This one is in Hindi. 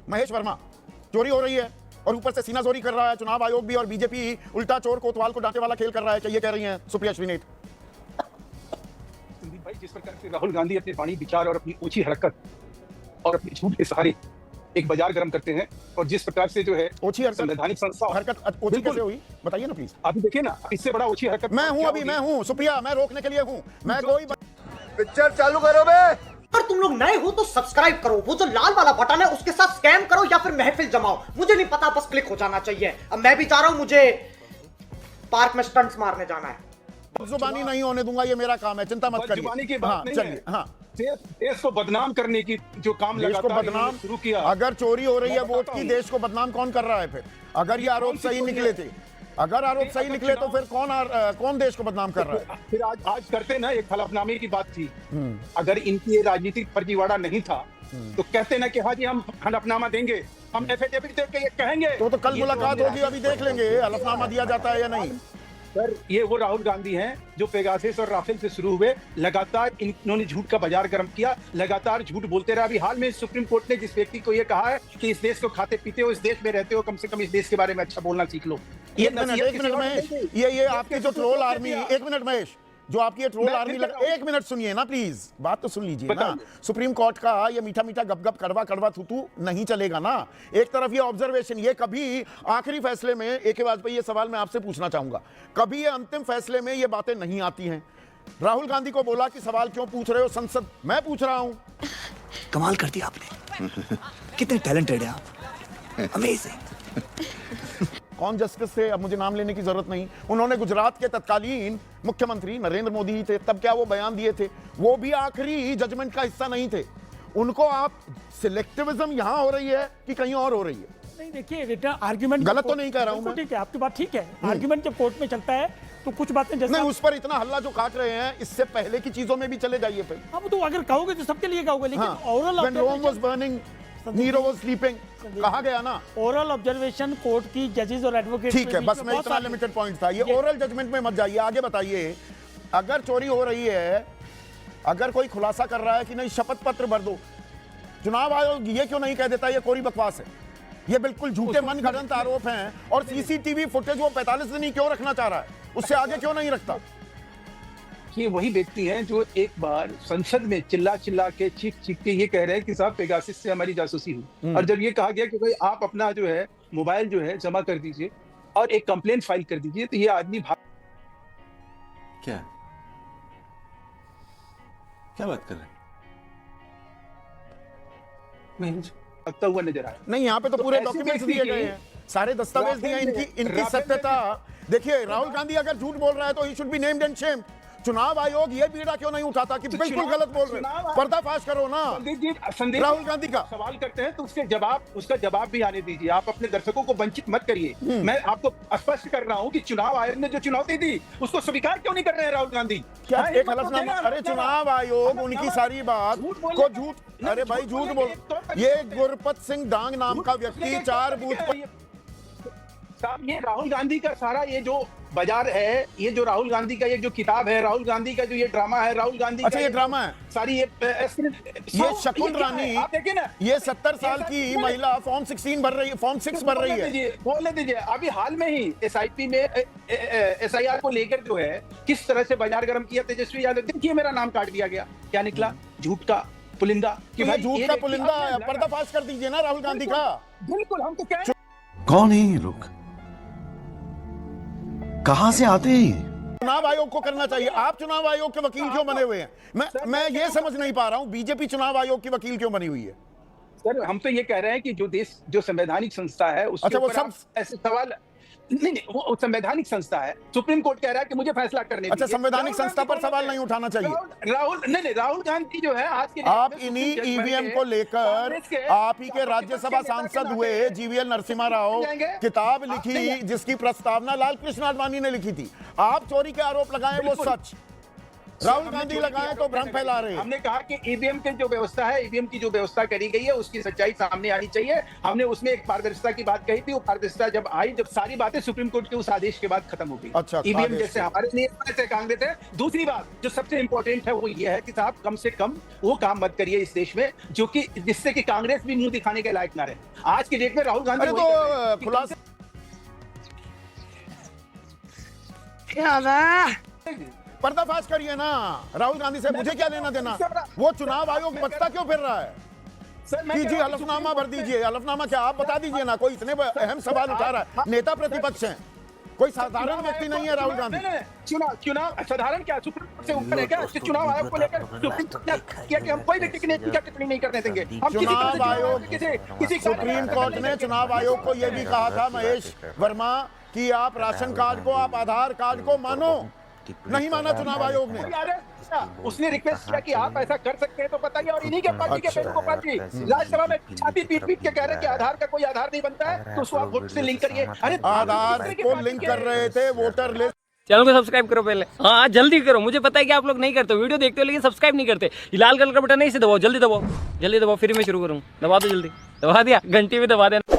महेश वर्मा, चोरी हो रही है और ऊपर से सीनाजोरी कर रहा है चुनाव आयोग भी, और बीजेपी उल्टा चोर कोतवाल को डांटे वाला खेल कर रहा है। क्या ये कह रही हैं सुप्रिया श्रीनेत? संदीप भाई, जिस प्रकार से राहुल गांधी अपने वाणी विचार और अपनी ऊंची हरकत और अपने झूठ के सहारे एक बाजार गर्म करते हैं, और जिस प्रकार से जो है ओछी हरकत, संवैधानिक संस्था हरकत ओछी कैसे हुई बताइए ना प्लीज। अभी देखिए ना, इससे बड़ा ओछी हरकत मैं हूं, अभी मैं हूं सुप्रिया, मैं रोकने के लिए हूं, मैं कोई पिक्चर चालू करो बे। अगर तुम लोग नए हो तो सब्सक्राइब करो, वो जो लाल वाला बटन है उसके साथ स्कैम करो या फिर महफिल जमाओ, मुझे नहीं पता, बस क्लिक हो जाना चाहिए। अब मैं भी जा रहा हूं, मुझे पार्क में स्टंट्स मारने जाना है। जुबानी नहीं होने दूंगा, ये मेरा काम है, चिंता मत करिए। जुबानी की बात नहीं चलिए, है। हाँ, देश को बदनाम करने की जो काम देश को लगातार बदनाम इन्होंने शुरू किया। अगर चोरी हो रही है मैं वोट बताता की, हूं। देश को बदनाम कौन कर रहा है फिर? अगर ये आरोप सही निकले थे, अगर आरोप सही निकले तो फिर कौन देश को बदनाम कर रहा है? फिर आज करते ना, एक हलफनामे की बात थी। अगर इनकी ये राजनीतिक फर्जीवाड़ा नहीं था तो कहते ना कि हाँ जी हम हलफनामा देंगे, हम एफिडेविट दे के ये कहेंगे। तो कल मुलाकात होगी, अभी देख लेंगे हलफनामा दिया जाता है या नहीं। सर, ये वो राहुल गांधी हैं जो पेगासस और राफेल से शुरू हुए, लगातार इन्होंने झूठ का बाजार गर्म किया, लगातार झूठ बोलते रहे। अभी हाल में सुप्रीम कोर्ट ने जिस व्यक्ति को ये कहा है कि इस देश को खाते पीते हो, इस देश में रहते हो, कम से कम इस देश के बारे में अच्छा बोलना सीख लो। एक मिनट महेश, ये आपकी जो ट्रोल आर्मी, एक मिनट महेश, जो आपकी ये ट्रोल आर्मी एक मिनट सुनिए ना प्लीज, बात तो सुन लीजिए ना। सुप्रीम कोर्ट का ये मीठा मीठा गप गप कड़वा कड़वा थूथू नहीं चलेगा ना। एक तरफ ये ऑब्जर्वेशन, ये कभी आखिरी फैसले में AK वाजपेयी, ये सवाल मैं आपसे पूछना चाहूंगा, कभी ये अंतिम फैसले में ये बातें नहीं आती हैं? राहुल गांधी को बोला कि सवाल क्यों पूछ रहे हो संसद, मैं पूछ रहा हूं। कमाल कर दिया आपने। कितने टैलेंटेड हैं आप, अमेजिंग। कौन जस्टिस थे, अब मुझे नाम लेने की जरूरत नहीं, उन्होंने गुजरात के तत्कालीन मुख्यमंत्री नरेंद्र मोदी ही थे, तब क्या वो बयान दिए थे, वो भी आखिरी जजमेंट का हिस्सा नहीं थे। उनको आप सिलेक्टिविज्म यहां हो रही है कि कहीं और हो रही है? नहीं, देखिए रिटर्न आर्ग्यूमेंट गलत तो नहीं कह रहा हूं मैं। ठीक है, आपकी बात ठीक है। आर्ग्यूमेंट जब कोर्ट में चलता है तो कुछ बातें जैसे नहीं, उस पर इतना हल्ला जो काट रहे हैं, इससे पहले की चीजों में भी चले जाइए फिर। अब तो अगर कहोगे तो सबके लिए कहोगे, लेकिन overall When Rome was burning, Nero was sleeping, कहा गया ना। ओवरऑल ऑब्जर्वेशन कोर्ट की जजेस और एडवोकेट, ठीक है, बस मैं इतना लिमिटेड पॉइंट था। ये ओरल जजमेंट में मत जाइए, आगे बताइए। अगर चोरी हो रही है, अगर कोई खुलासा कर रहा है कि नहीं शपथ पत्र भर दो, चुनाव आयोग ये क्यों नहीं कह देता ये कोरी बकवास है, ये बिल्कुल झूठे मन गढ़ंत आरोप हैं, और सीसीटीवी फुटेज वो 45 दिन ही क्यों रखना चाह रहा है, उससे आगे क्यों नहीं रखता? ये वही व्यक्ति हैं जो एक बार संसद में चिल्ला चिल्ला के चीख चीख के ये कह रहे हैं कि साहब पेगासस से हमारी जासूसी हुई, और जब ये कहा गया कि भाई आप अपना जो है मोबाइल जो है जमा कर दीजिए और एक कंप्लेंट फाइल कर दीजिए, तो ये आदमी क्या बात कर रहे हैं? भागता हुआ नजर आया। नहीं, यहाँ पे तो पूरे ऐसे डॉक्यूमेंट्स व्यक्ति दिए की गए हैं, सारे दस्तावेज दिए, इनकी सत्यता। देखिए, राहुल गांधी अगर झूठ बोल रहा है तो he should be named and shamed. चुनाव आयोग ये बीड़ा क्यों नहीं उठाता कि बिल्कुल गलत बोल रहे हैं? पर्दाफाश करो ना। संदीप राहुल गांधी का सवाल करते हैं तो उसका जवाब भी आने दीजिए। आप अपने दर्शकों को वंचित मत करिए। मैं आपको स्पष्ट कर रहा हूं कि चुनाव आयोग ने जो चुनौती दी उसको स्वीकार क्यों नहीं कर रहे हैं राहुल गांधी? क्या एक हलफनामा? अरे चुनाव आयोग उनकी सारी बात को झूठ, अरे भाई झूठ बोल। ये गुरपत सिंह डांग नाम का व्यक्ति 4 बूथ पर, साहब ये राहुल गांधी का सारा ये जो बाजार है, ये जो राहुल गांधी का ये जो किताब है, राहुल गांधी का जो ये ड्रामा है, राहुल गांधी अच्छा ये ड्रामा है, सारी ये शकुन रानी, आप देखिए ना, ये 70 साल की महिला फॉर्म 16 भर रही है, फॉर्म 6 भर रही है। बोलने दीजिए। अभी हाल में ही SIP में SIR को लेकर जो है किस तरह से बाजार गर्म किया तेजस्वी यादव, देखिए मेरा नाम काट दिया गया, क्या निकला? झूठ का पुलिंदा। कि भाई झूठ का पुलिंदा, पर्दाफाश कर दीजिए ना राहुल गांधी का। बिल्कुल, हम तो कह रहे हैं। कौन है ये लोग, कहां से आते हैं? चुनाव आयोग को करना चाहिए। आप चुनाव आयोग के वकील क्यों बने हुए हैं? मैं ये समझ नहीं पा रहा हूं, बीजेपी चुनाव आयोग की वकील क्यों बनी हुई है? सर, हम तो ये कह रहे हैं कि जो देश, जो संवैधानिक संस्था है उसके अच्छा, वो ऊपर सब आप ऐसे सवाल नहीं, वो संवैधानिक संस्था है। सुप्रीम कोर्ट कह रहा है कि मुझे फैसला करने अच्छा, दीजिए। संवैधानिक संस्था पर सवाल नहीं उठाना चाहिए। राहुल गांधी जो है आज के आप इन्हीं EVM को लेकर आप ही के राज्यसभा सांसद हुए GVL नरसिम्हा राव, किताब लिखी जिसकी प्रस्तावना लाल कृष्ण आडवाणी ने लिखी थी। आप चोरी के आरोप लगाए, वो सच। राहुल गांधी लगाए तो भ्रम फैला रहे हैं। हमने कहा कि ईवीएम की जो व्यवस्था है, ईवीएम की जो व्यवस्था करी गई है उसकी सच्चाई सामने आनी चाहिए। हमने उसमें एक पारदर्शिता की बात कही थी, वो पारदर्शिता जब आई, जब सारी बातें सुप्रीम कोर्ट के उस आदेश के बाद खत्म हो गई। अच्छा, ईवीएम आदेश जैसे के। हमारे लिए वैसे कांग्रेस है। दूसरी बात जो सबसे इंपॉर्टेंट है वो ये है कि साहब कम से कम वो काम मत करिए इस देश में जो कि जिससे कि कांग्रेस भी मुंह दिखाने के लायक ना रहे। आज की डेट में राहुल गांधी अरे वही कर रहे हैं तो कि खुलासा पर्दाफाश करिए ना राहुल गांधी से। मुझे क्या लेना देना, वो चुनाव आयोग बचता क्यों फिर रहा है? सर, मैं कह कीजिए, रहा हूं कि हलफनामा भर सुप्रीम दीजिए। हलफनामा क्या, आप बता दीजिए ना। कोई इतने अहम सवाल उठा रहा है, नेता प्रतिपक्ष हैं, कोई साधारण व्यक्ति नहीं है राहुल गांधी। चुनाव साधारण क्या सुप्रीम कोर्ट से ऊपर है क्या? चुनाव आयोग को लेकर सुप्रीम कोर्ट ने किया कि हम कोई व्यक्ति की टीका टिप्पणी नहीं करने देंगे। हम किसी तरह से चुनाव आयोग, किसी सुप्रीम कोर्ट ने चुनाव आयोग को यह भी कहा था महेश वर्मा कि आप राशन कार्ड को, आप आधार कार्ड को मानो। नहीं माना चुनाव आयोग ने। उसने रिक्वेस्ट किया कि आप ऐसा कर सकते हैं तो बताइए, और इन्हीं के पार्टी के वेणुगोपाल जी राज्यसभा में छाती पीट पीट के कह रहे हैं कि आधार का कोई आधार नहीं बनता है तो उसको आप वोट से लिंक करिए। अरे आधार को लिंक कर रहे थे वोटर लिस्ट। चैनल को सब्सक्राइब करो पहले, हाँ जल्दी करो। मुझे पता है कि आप लोग नहीं करते, वीडियो देखते हो लेकिन सब्सक्राइब नहीं करते। ये लाल कलर का बटन नहीं, इसे दबाओ, जल्दी दबाओ, जल्दी दबाओ, फिर मैं शुरू करूँ। दबा दो जल्दी, दबा दिया, घंटी में दबा देना।